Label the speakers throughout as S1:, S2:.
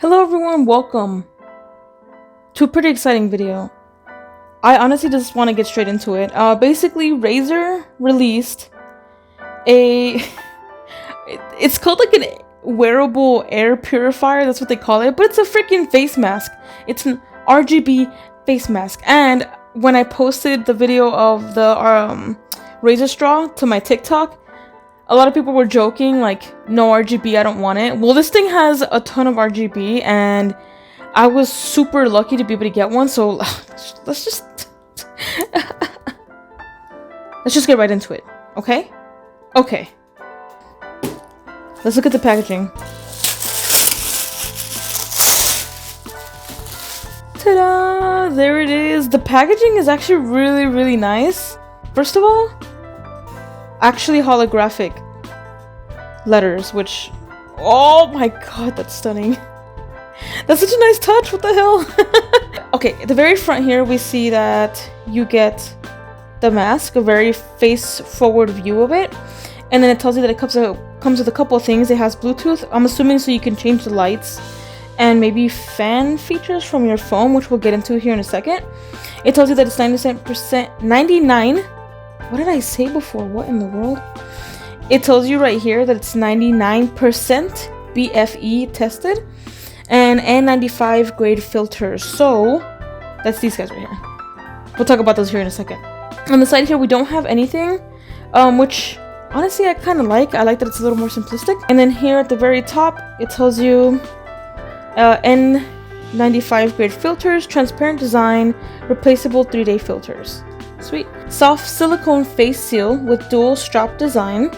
S1: Hello everyone, welcome to a pretty exciting video. I honestly just want to get straight into it. Basically, Razer released a... it's called like an wearable air purifier, that's what they call it, but it's a freaking face mask. It's an RGB face mask. And when I posted the video of the Razer straw to my TikTok, a lot of people were joking, like, no RGB, I don't want it. Well, this thing has a ton of RGB, and I was super lucky to be able to get one, so let's just... let's just get right into it, okay? Okay. Let's look at the packaging. Ta-da! There it is. The packaging is actually really nice. First of all, actually holographic letters, which, oh my god, that's stunning. That's such a nice touch. What the hell? Okay, at the very front here we see that you get the mask, a very face forward view of it, and then it tells you that it comes with a couple of things. It has Bluetooth, I'm assuming, so you can change the lights and maybe fan features from your phone, which we'll get into here in a second. It tells you that it's 99. What did I say before? What in the world? It tells you right here that it's 99% BFE tested and N95 grade filters. So that's these guys right here. We'll talk about those here in a second. On the side here we don't have anything, which honestly I kind of like. I like that it's a little more simplistic. And then here at the very top it tells you N95 grade filters, transparent design, replaceable 3-day filters. Sweet. Soft silicone face seal with dual strap design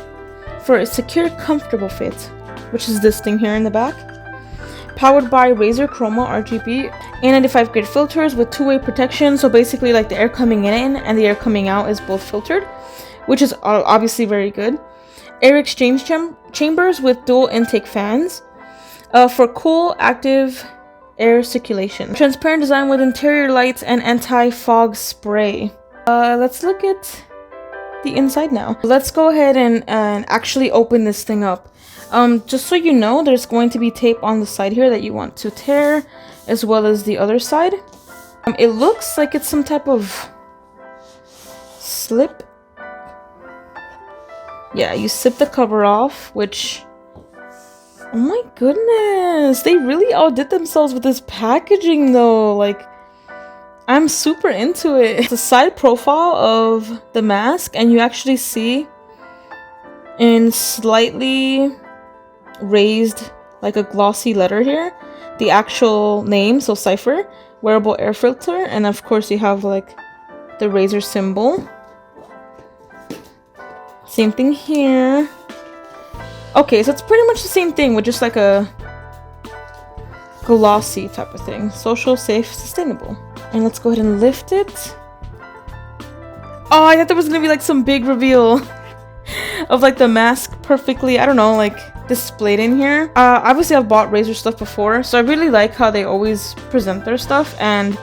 S1: for a secure, comfortable fit, which is this thing here in the back. Powered by Razer Chroma RGB N95 grade filters with two-way protection, so basically like the air coming in and the air coming out is both filtered, which is obviously very good. Air exchange chambers with dual intake fans for cool, active air circulation. Transparent design with interior lights and anti-fog spray. Let's look at the inside now. Let's go ahead and actually open this thing up. Just so you know, there's going to be tape on the side here that you want to tear, as well as the other side. It looks like it's some type of slip. Yeah, you slip the cover off, which... oh my goodness! They really outdid themselves with this packaging though, like... I'm super into it. It's a side profile of the mask, and you actually see in slightly raised, like a glossy letter here, the actual name, so Zephyr, wearable air filter, and of course you have like the Razer symbol. Same thing here. Okay, so it's pretty much the same thing with just like a glossy type of thing. Social, safe, sustainable. And let's go ahead and lift it. Oh, I thought there was gonna be like some big reveal of like the mask perfectly, I don't know, like displayed in here. Obviously I've bought Razer stuff before, so I really like how they always present their stuff, and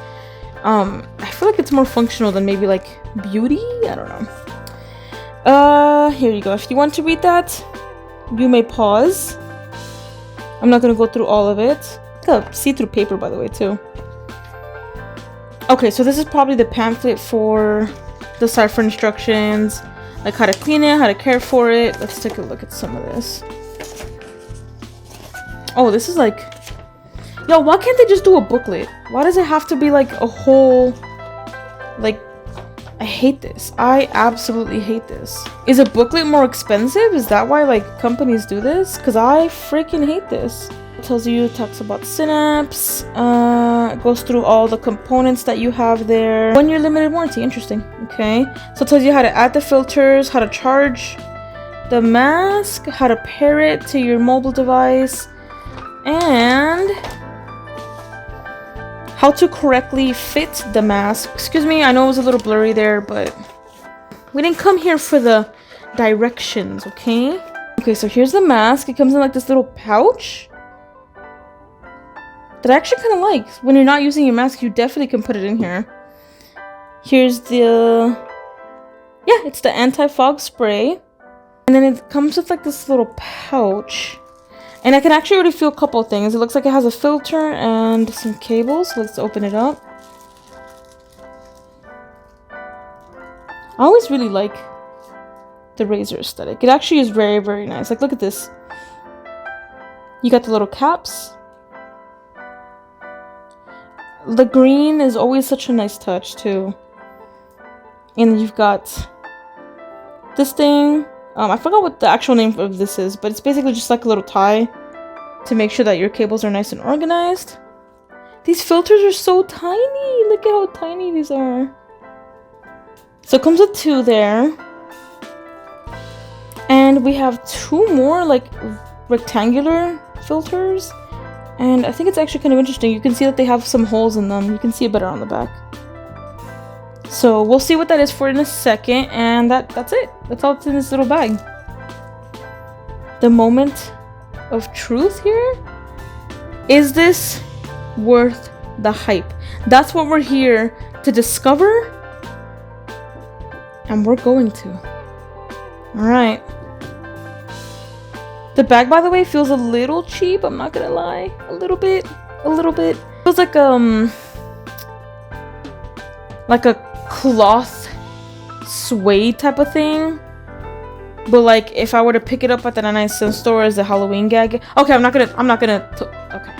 S1: I feel like it's more functional than maybe like beauty, I don't know. Here you go. If you want to read that, you may pause. I'm not gonna go through all of it. It's a see-through paper, by the way, too. Okay, so this is probably the pamphlet for the Zephyr instructions, like how to clean it, how to care for it. Let's take a look at some of this. Oh, this is like... yo, why can't they just do a booklet? Why does it have to be like a whole... like... I hate this. I absolutely hate this. Is a booklet more expensive? Is that why like companies do this? Because I freaking hate this. It tells you, talks about synapse, goes through all the components that you have there. 1-year limited warranty, interesting. Okay, so it tells you how to add the filters, how to charge the mask, how to pair it to your mobile device, and how to correctly fit the mask. Excuse me, I know it was a little blurry there, but we didn't come here for the directions, okay? Okay, so here's the mask. It comes in like this little pouch that I actually kind of like. When you're not using your mask, you definitely can put it in here. Here's the... yeah, it's the anti-fog spray. And then it comes with like this little pouch. And I can actually already feel a couple of things. It looks like it has a filter and some cables. Let's open it up. I always really like the Razer aesthetic. It actually is very, very nice. Like, look at this. You got the little caps. The green is always such a nice touch, too. And you've got this thing. I forgot what the actual name of this is, but it's basically just like a little tie to make sure that your cables are nice and organized. These filters are so tiny. Look at how tiny these are. So it comes with 2 there. And we have 2 more like rectangular filters. And I think it's actually kind of interesting. You can see that they have some holes in them. You can see it better on the back. So we'll see what that is for in a second, and that's it. That's all that's in this little bag. The moment of truth here. Is this worth the hype? That's what we're here to discover, and we're going to. Alright. The bag, by the way, feels a little cheap, I'm not gonna lie. A little bit. Feels like a cloth suede type of thing, but like if I were to pick it up at the 99-cent store as a Halloween gag. Okay, I'm not gonna okay,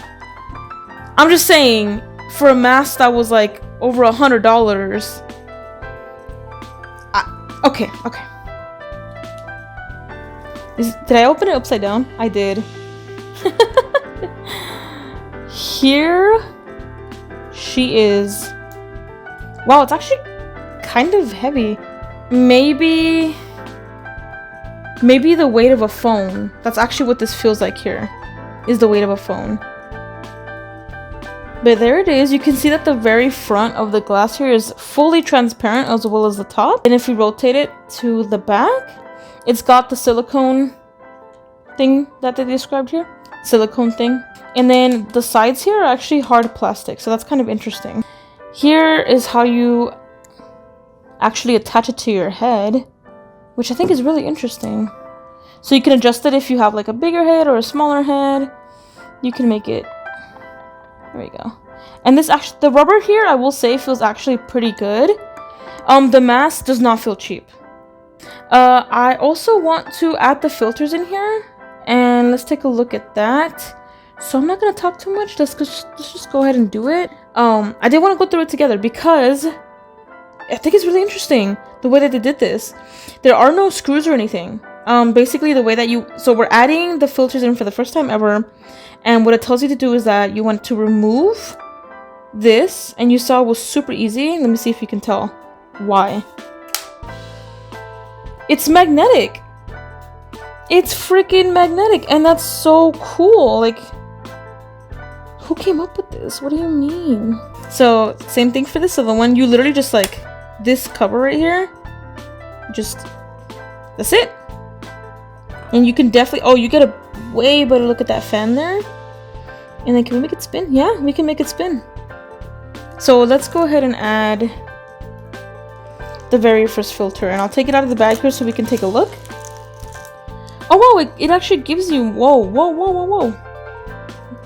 S1: I'm just saying, for a mask that was like over $100. Okay. Did I open it upside down? I did. Here she is. Wow, it's actually kind of heavy. Maybe the weight of a phone. That's actually what this feels like here, is the weight of a phone. But there it is. You can see that the very front of the glass here is fully transparent, as well as the top. And if we rotate it to the back, it's got the silicone thing that they described here. Silicone thing. And then the sides here are actually hard plastic, so that's kind of interesting. Here is how you actually attach it to your head, which I think is really interesting. So you can adjust it if you have like a bigger head or a smaller head. You can make it. There we go. And this actually, the rubber here, I will say, feels actually pretty good. The mask does not feel cheap. I also want to add the filters in here, and let's take a look at that. So I'm not gonna talk too much. Let's just go ahead and do it. I did want to go through it together because I think it's really interesting the way that they did this. There are no screws or anything. Basically the way that so we're adding the filters in for the first time ever, and what it tells you to do is that you want to remove this, and you saw it was super easy. Let me see if you can tell why. It's magnetic. It's freaking magnetic, and that's so cool. Like, who came up with this? What do you mean? So, same thing for this other one. You literally just like this cover right here. That's it. And you can definitely, oh, you get a way better look at that fan there. And then can we make it spin? Yeah, we can make it spin. So let's go ahead and add the very first filter. And I'll take it out of the bag here so we can take a look. Oh, wow, it actually gives you, whoa.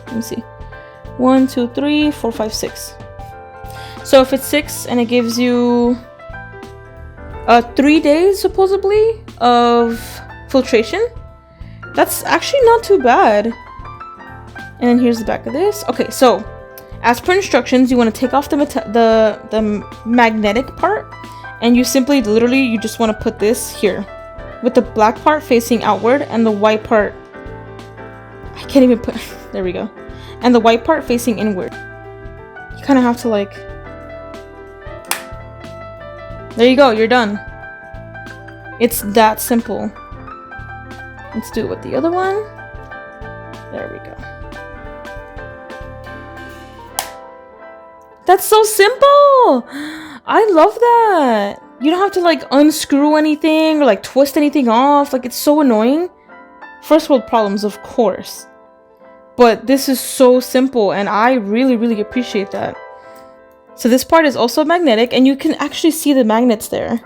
S1: Let me see. 1, 2, 3, 4, 5, 6. So if it's 6 and it gives you 3 days supposedly of filtration, that's actually not too bad. And then here's the back of this. Okay, so as per instructions, you want to take off the magnetic part, and you simply literally you just want to put this here with the black part facing outward and the white part, I can't even put, there we go, and the white part facing inward. You kind of have to like, there you go, you're done. It's that simple. Let's do it with the other one. There we go. That's so simple. I love that. You don't have to like unscrew anything or like twist anything off. Like, it's so annoying. First world problems, of course. But this is so simple, and I really, really appreciate that. So this part is also magnetic, and you can actually see the magnets there.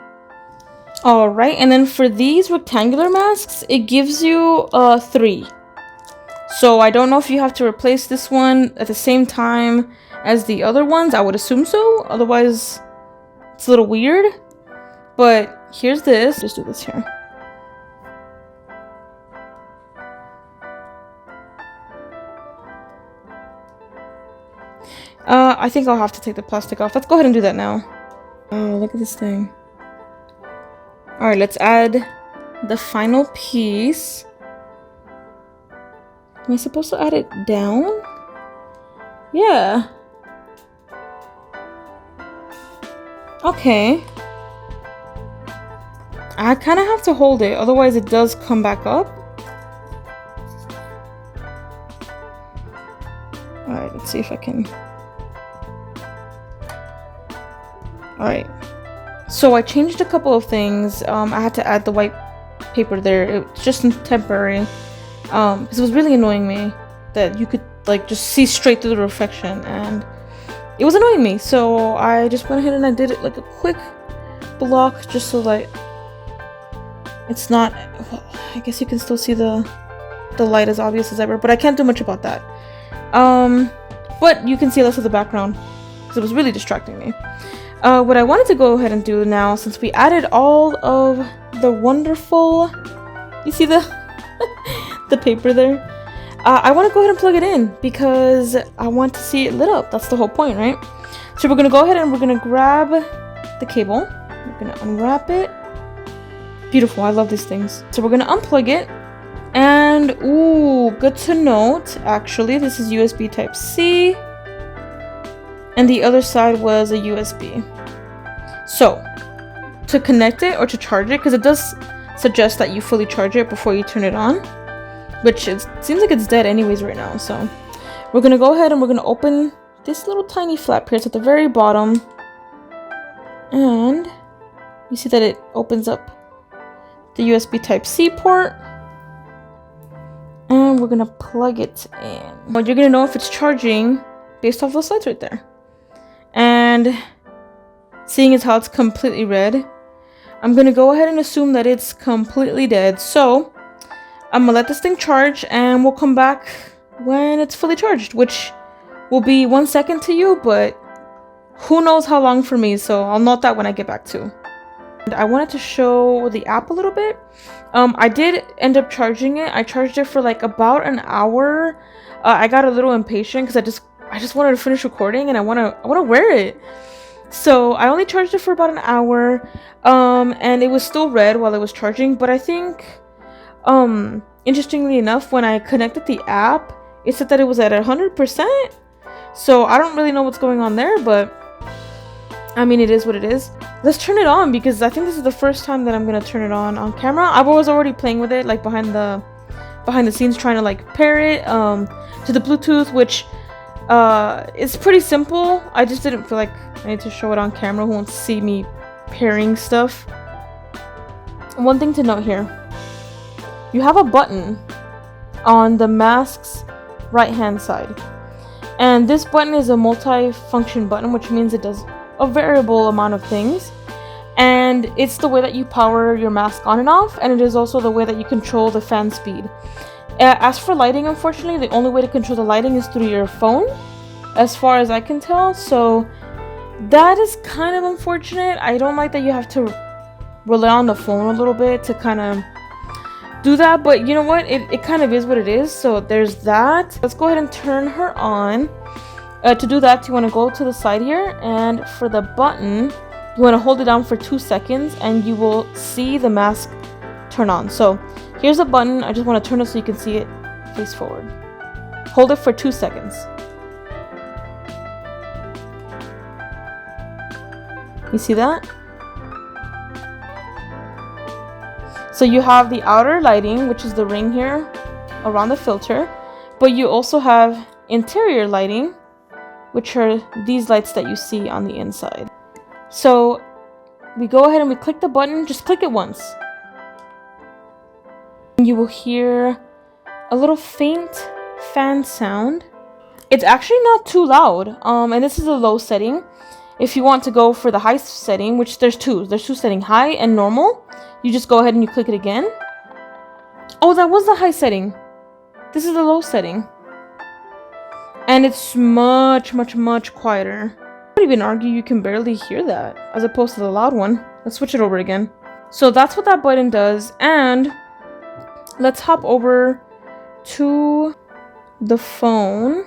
S1: Alright, and then for these rectangular masks, it gives you 3. So I don't know if you have to replace this one at the same time as the other ones. I would assume so. Otherwise, it's a little weird. But here's this. Just do this here. I think I'll have to take the plastic off. Let's go ahead and do that now. Oh, look at this thing. Alright, let's add the final piece. Am I supposed to add it down? Yeah. Okay. I kind of have to hold it, otherwise it does come back up. Alright, let's see if I can... Alright. So I changed a couple of things. I had to add the white paper there. It's just temporary. Because it was really annoying me that you could like just see straight through the reflection, and it was annoying me. So I just went ahead and I did it like a quick block just so that it's not, well, I guess you can still see the light as obvious as ever, but I can't do much about that. But you can see less of the background because it was really distracting me. What I wanted to go ahead and do now, since we added all of the wonderful, you see the the paper there, I want to go ahead and plug it in because I want to see it lit up. That's the whole point, right? So we're gonna go ahead and we're gonna grab the cable. We're gonna unwrap it. Beautiful, I love these things. So we're gonna unplug it, and ooh, good to note, actually this is USB type C and the other side was a USB. So to connect it or to charge it, because it does suggest that you fully charge it before you turn it on, which it seems like it's dead anyways right now. So we're gonna go ahead and we're gonna open this little tiny flap here. It's at the very bottom, and you see that it opens up the USB type C port, and we're gonna plug it in. Well, you're gonna know if it's charging based off those lights right there. And seeing as how it's completely red, I'm gonna go ahead and assume that it's completely dead. So I'm gonna let this thing charge and we'll come back when it's fully charged, which will be 1 second to you, but who knows how long for me, so I'll note that when I get back to. And I wanted to show the app a little bit. I did end up charging it. I charged it for like about an hour. I got a little impatient because I just wanted to finish recording and I want to wear it. So I only charged it for about an hour, and it was still red while it was charging. But I think, interestingly enough, when I connected the app, it said that it was at 100%. So I don't really know what's going on there, but I mean, it is what it is. Let's turn it on because I think this is the first time that I'm gonna turn it on camera. I was already playing with it, like behind the scenes, trying to like pair it to the Bluetooth, which it's pretty simple. I just didn't feel like I need to show it on camera. Who wants to see me pairing stuff? One thing to note here, you have a button on the mask's right hand side, and this button is a multi-function button, which means it does a variable amount of things, and it's the way that you power your mask on and off, and it is also the way that you control the fan speed. As for lighting, unfortunately, the only way to control the lighting is through your phone, as far as I can tell, so that is kind of unfortunate. I don't like that you have to rely on the phone a little bit to kind of do that, but you know what, it kind of is what it is, so there's that. Let's go ahead and turn her on. To do that, you want to go to the side here, and for the button, you want to hold it down for 2 seconds, and you will see the mask turn on. So here's a button. I just want to turn it so you can see it face forward. Hold it for 2 seconds. You see that? So you have the outer lighting, which is the ring here around the filter, but you also have interior lighting, which are these lights that you see on the inside. So we go ahead and we click the button. Just click it once. You will hear a little faint fan sound. It's actually not too loud, and this is a low setting. If you want to go for the high setting, which there's two settings, high and normal, you just go ahead and you click it again. Oh, that was the high setting. This is the low setting. And it's much quieter. I would even argue you can barely hear that as opposed to the loud one. Let's switch it over again. So that's what that button does. And let's hop over to the phone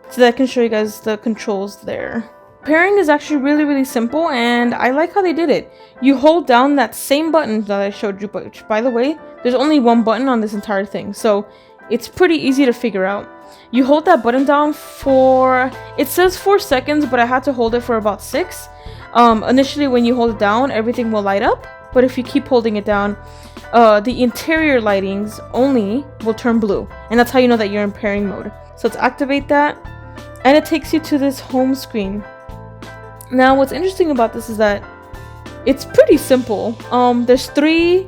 S1: so that I can show you guys the controls there. Pairing is actually really simple, and I like how they did it. You hold down that same button that I showed you, which, by the way, there's only one button on this entire thing, so it's pretty easy to figure out. You hold that button down for, it says 4 seconds, but I had to hold it for about 6. Initially when you hold it down, everything will light up, but if you keep holding it down, the interior lightings only will turn blue, and that's how you know that you're in pairing mode. So let's activate that, and it takes you to this home screen. Now what's interesting about this is that it's pretty simple. There's 3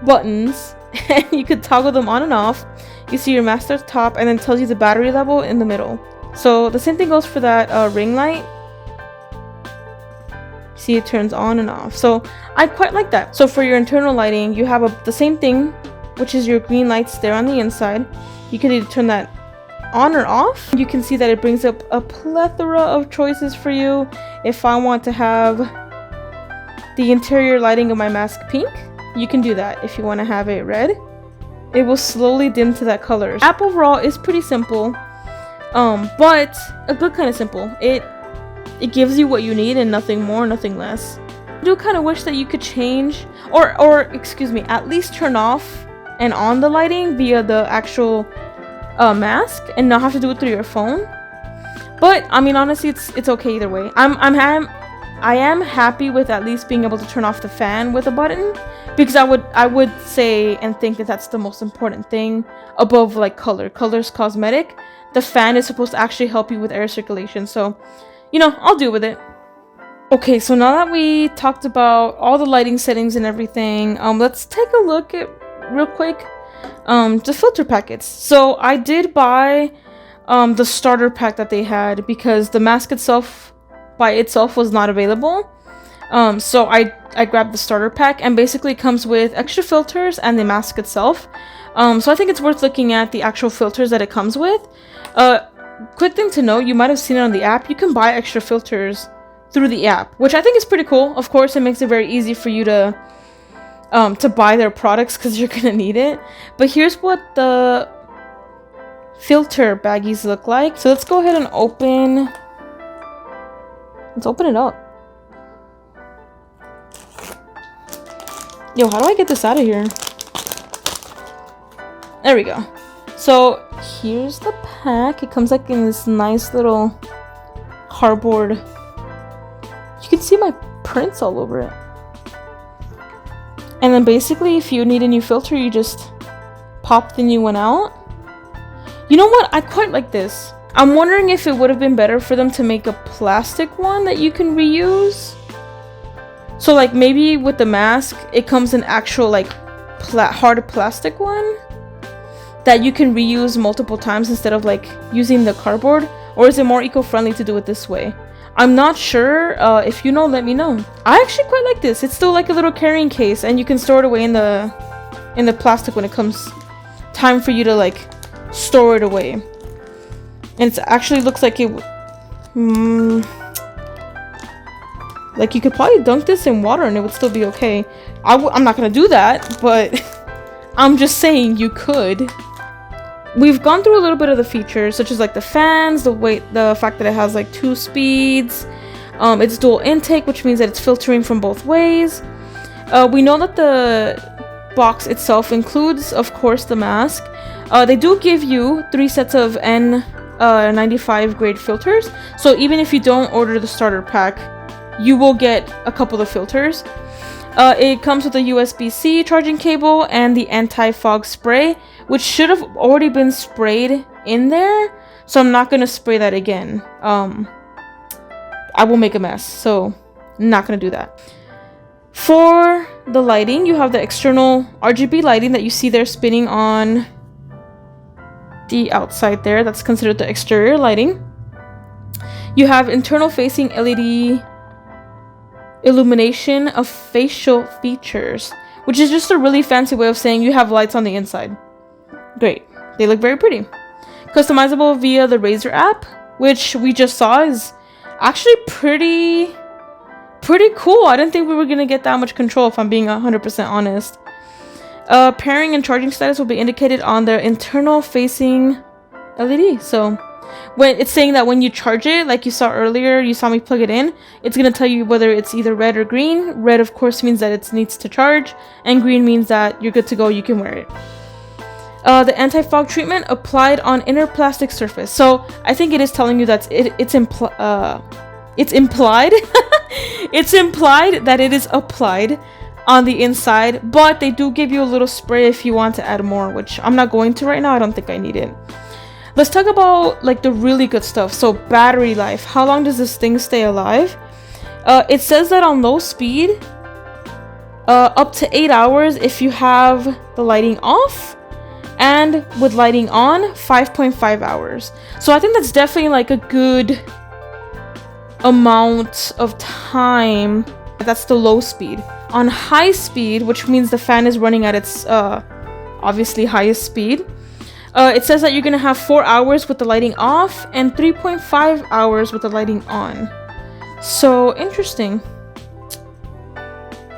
S1: buttons and you could toggle them on and off. You see your master top, and then tells you the battery level in the middle. So the same thing goes for that ring light. See, it turns on and off. So I quite like that. So for your internal lighting, you have the same thing, which is your green lights there on the inside. You can either turn that on or off. You can see that it brings up a plethora of choices for you. If I want to have the interior lighting of my mask pink, you can do that. If you want to have it red, it will slowly dim to that color. App overall is pretty simple, but a good kind of simple. It gives you what you need and nothing more, nothing less. I do kind of wish that you could change, or excuse me, at least turn off and on the lighting via the actual mask and not have to do it through your phone. But I mean, honestly, it's okay either way. I am happy with at least being able to turn off the fan with a button, because I would say and think that that's the most important thing above like color. Color's cosmetic. The fan is supposed to actually help you with air circulation. So, you know, I'll deal with it. Okay, so now that we talked about all the lighting settings and everything, let's take a look at real quick the filter packets. So I did buy the starter pack that they had because the mask itself by itself was not available. So I grabbed the starter pack, and basically it comes with extra filters and the mask itself. So I think it's worth looking at the actual filters that it comes with. Quick thing to note, you might have seen it on the app, you can buy extra filters through the app, which I think is pretty cool. Of course, it makes it very easy for you to buy their products because you're gonna need it. But here's what the filter baggies look like. So let's go ahead and let's open it up. Yo, how do I get this out of here? There we go. So here's the pack. It comes like in this nice little cardboard. You can see my prints all over it. And then basically, if you need a new filter, you just pop the new one out. You know what? I quite like this. I'm wondering if it would have been better for them to make a plastic one that you can reuse. So like maybe with the mask, it comes an actual like hard plastic one that you can reuse multiple times instead of like using the cardboard. Or is it more eco-friendly to do it this way? I'm not sure. If you know, let me know. I actually quite like this. It's still like a little carrying case, and you can store it away in the plastic when it comes time for you to like store it away. And it actually looks like it like you could probably dunk this in water and it would still be okay. I'm not gonna do that, but I'm just saying you could. We've gone through a little bit of the features, such as like the fans, the fact that it has like 2 speeds. It's dual intake, which means that it's filtering from both ways. We know that the box itself includes, of course, the mask. They do give you 3 sets of N95 grade filters, so even if you don't order the starter pack, you will get a couple of filters. It comes with a USB-C charging cable and the anti-fog spray, which should have already been sprayed in there, so I'm not going to spray that again. I will make a mess, so I'm not going to do that. For the lighting, you have the external RGB lighting that you see there spinning on the outside there. That's considered the exterior lighting. You have internal facing LED illumination of facial features, which is just a really fancy way of saying you have lights on the inside. Great. They look very pretty. Customizable via the Razer app, which we just saw is actually pretty cool. I didn't think we were going to get that much control, if I'm being 100% honest. Pairing and charging status will be indicated on the internal facing LED. So when it's saying that when you charge it, like you saw earlier, you saw me plug it in, it's going to tell you whether it's either red or green. Red, of course, means that it needs to charge, and green means that you're good to go, you can wear it. The anti-fog treatment applied on inner plastic surface. So I think it is telling you that it's implied it's implied that it is applied on the inside, but they do give you a little spray if you want to add more, which I'm not going to right now. I don't think I need it. Let's talk about like the really good stuff. So battery life. How long does this thing stay alive? It says that on low speed, up to 8 hours if you have the lighting off, and with lighting on, 5.5 hours. So I think that's definitely like a good amount of time. That's the low speed. On high speed, which means the fan is running at its obviously highest speed, it says that you're gonna have 4 hours with the lighting off and 3.5 hours with the lighting on. So interesting.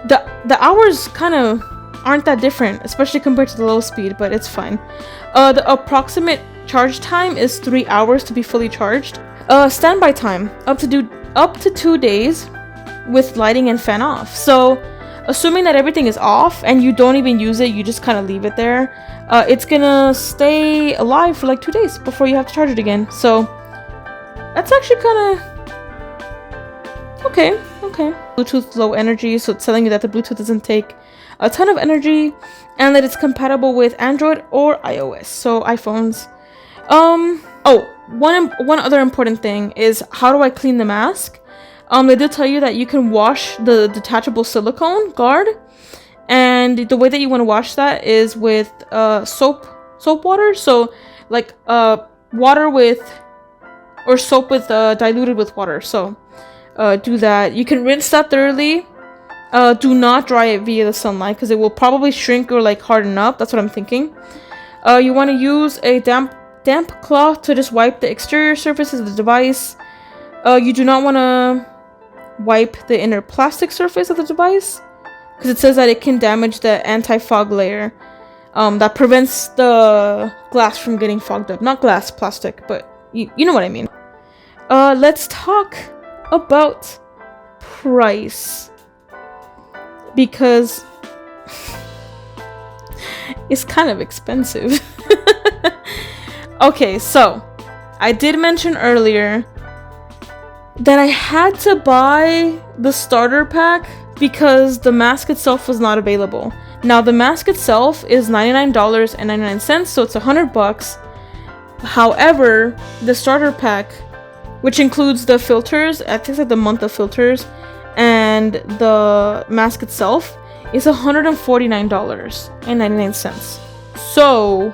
S1: The hours kind of aren't that different, especially compared to the low speed, but it's fine. The approximate charge time is 3 hours to be fully charged. Standby time up to 2 days with lighting and fan off. So assuming that everything is off and you don't even use it, you just kind of leave it there, it's gonna stay alive for like 2 days before you have to charge it again. So that's actually kind of okay. Bluetooth low energy, so it's telling you that the Bluetooth doesn't take a ton of energy and that it's compatible with Android or iOS, so iPhones. One other important thing is, how do I clean the mask? They do tell you that you can wash the detachable silicone guard, and the way that you want to wash that is with soap water. So like water with, or soap with diluted with water. So do that. You can rinse that thoroughly. Do not dry it via the sunlight because it will probably shrink or like harden up. That's what I'm thinking. You want to use a damp cloth to just wipe the exterior surfaces of the device. You do not want to wipe the inner plastic surface of the device because it says that it can damage the anti-fog layer that prevents the glass from getting fogged up. Not glass, plastic, but you know what I mean. Let's talk about price, because it's kind of expensive. Okay, so I did mention earlier that I had to buy the starter pack because the mask itself was not available. Now the mask itself is $99.99, so it's $100. However, the starter pack, which includes the filters, I think it's like the month of filters, and the mask itself, is $149.99. So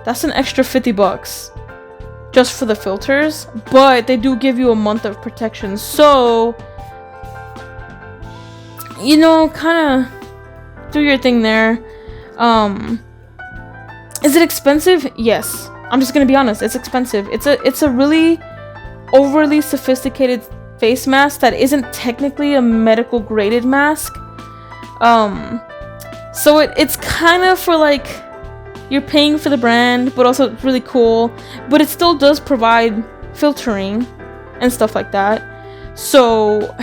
S1: that's an extra $50 just for the filters, but they do give you a month of protection. So, you know, kind of do your thing there. Is it expensive? Yes. I'm just gonna be honest, it's expensive. It's a really overly sophisticated face mask that isn't technically a medical graded mask. So it's kind of for like, you're paying for the brand, but also it's really cool, but it still does provide filtering and stuff like that. So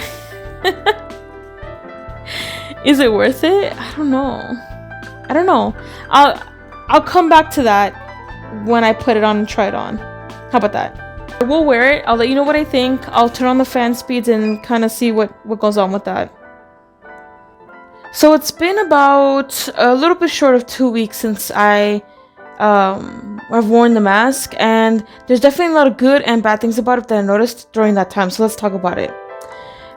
S1: is it worth it? I don't know. I'll come back to that when I put it on and try it on. How about that? I will wear it. I'll let you know what I think. I'll turn on the fan speeds and kind of see what goes on with that. So it's been about a little bit short of 2 weeks since I've worn the mask, and there's definitely a lot of good and bad things about it that I noticed during that time. So let's talk about it.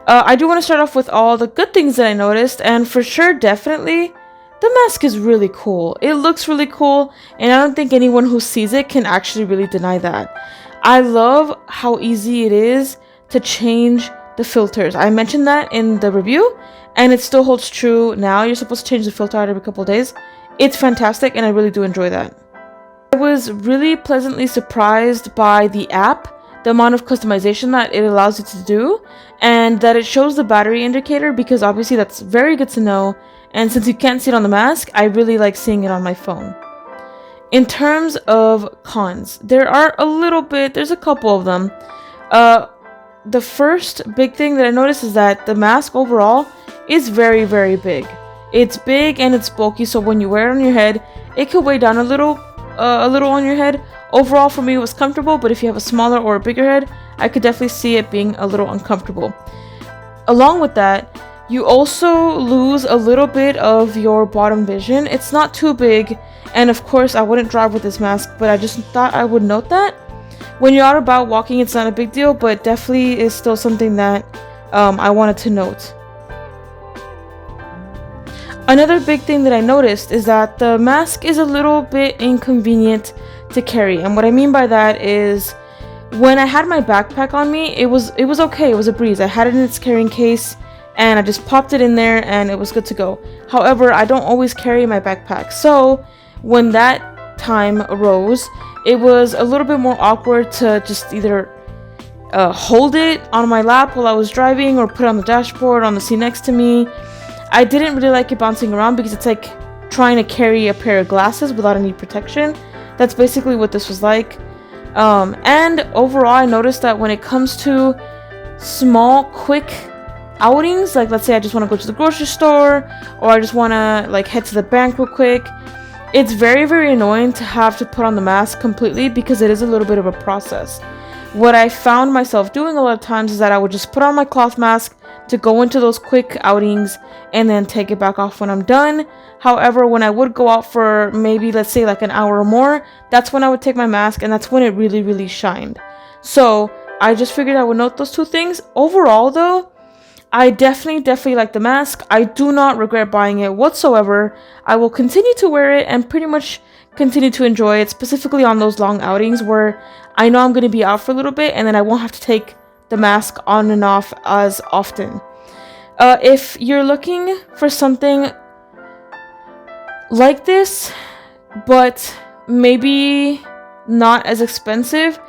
S1: I do want to start off with all the good things that I noticed, and for sure, definitely, the mask is really cool. It looks really cool, and I don't think anyone who sees it can actually really deny that. I love how easy it is to change the filters. I mentioned that in the review, and it still holds true now. You're supposed to change the filter out every couple of days. It's fantastic, and I really do enjoy that. I was really pleasantly surprised by the app, the amount of customization that it allows you to do, and that it shows the battery indicator, because obviously that's very good to know, and since you can't see it on the mask, I really like seeing it on my phone. In terms of cons, there's a couple of them. The first big thing that I noticed is that the mask overall is very, very big. It's big and it's bulky, so when you wear it on your head, it could weigh down a little on your head. Overall, for me, it was comfortable, but if you have a smaller or a bigger head, I could definitely see it being a little uncomfortable. Along with that, you also lose a little bit of your bottom vision. It's not too big, and of course, I wouldn't drive with this mask, but I just thought I would note that. When you're out about walking, it's not a big deal, but definitely is still something that I wanted to note. Another big thing that I noticed is that the mask is a little bit inconvenient to carry, and what I mean by that is when I had my backpack on me, it was okay, it was a breeze. I had it in its carrying case and I just popped it in there and it was good to go. However, I don't always carry my backpack, so when that time arose, it was a little bit more awkward to just either hold it on my lap while I was driving or put it on the dashboard on the seat next to me. I didn't really like it bouncing around because it's like trying to carry a pair of glasses without any protection. That's basically what this was like. And overall, I noticed that when it comes to small, quick outings, like let's say I just want to go to the grocery store or I just want to like head to the bank real quick, it's very, very annoying to have to put on the mask completely because it is a little bit of a process. What I found myself doing a lot of times is that I would just put on my cloth mask to go into those quick outings and then take it back off when I'm done. However, when I would go out for maybe, let's say like an hour or more, that's when I would take my mask and that's when it really, really shined. So I just figured I would note those two things. Overall though, I definitely like the mask. I do not regret buying it whatsoever. I will continue to wear it and pretty much continue to enjoy it, specifically on those long outings where I know I'm going to be out for a little bit and then I won't have to take the mask on and off as often. If you're looking for something like this, but maybe not as expensive,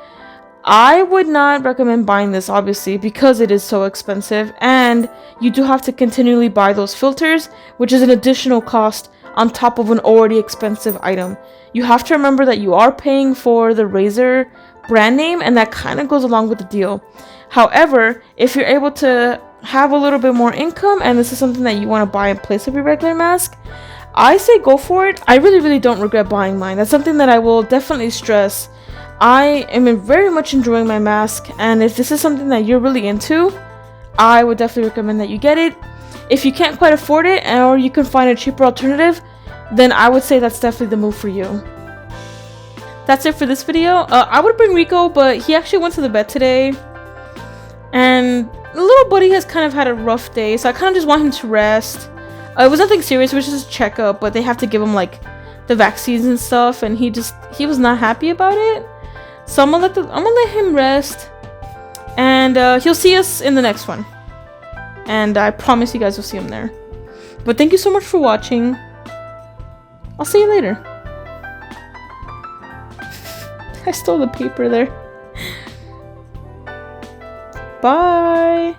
S1: I would not recommend buying this, obviously, because it is so expensive and you do have to continually buy those filters, which is an additional cost on top of an already expensive item. You have to remember that you are paying for the Razer brand name and that kind of goes along with the deal. However, if you're able to have a little bit more income and this is something that you want to buy in place of your regular mask, I say go for it. I really don't regret buying mine. That's something that I will definitely stress. I am very much enjoying my mask, and if this is something that you're really into, I would definitely recommend that you get it. If you can't quite afford it or you can find a cheaper alternative, then I would say that's definitely the move for you. That's it for this video. I would bring Rico, but he actually went to the vet today and the little buddy has kind of had a rough day, so I kind of just want him to rest. It was nothing serious, it was just a checkup, but they have to give him like the vaccines and stuff, and he was not happy about it. So I'm gonna let him rest, and he'll see us in the next one. And I promise you guys will see him there. But thank you so much for watching. I'll see you later. I stole the paper there. Bye.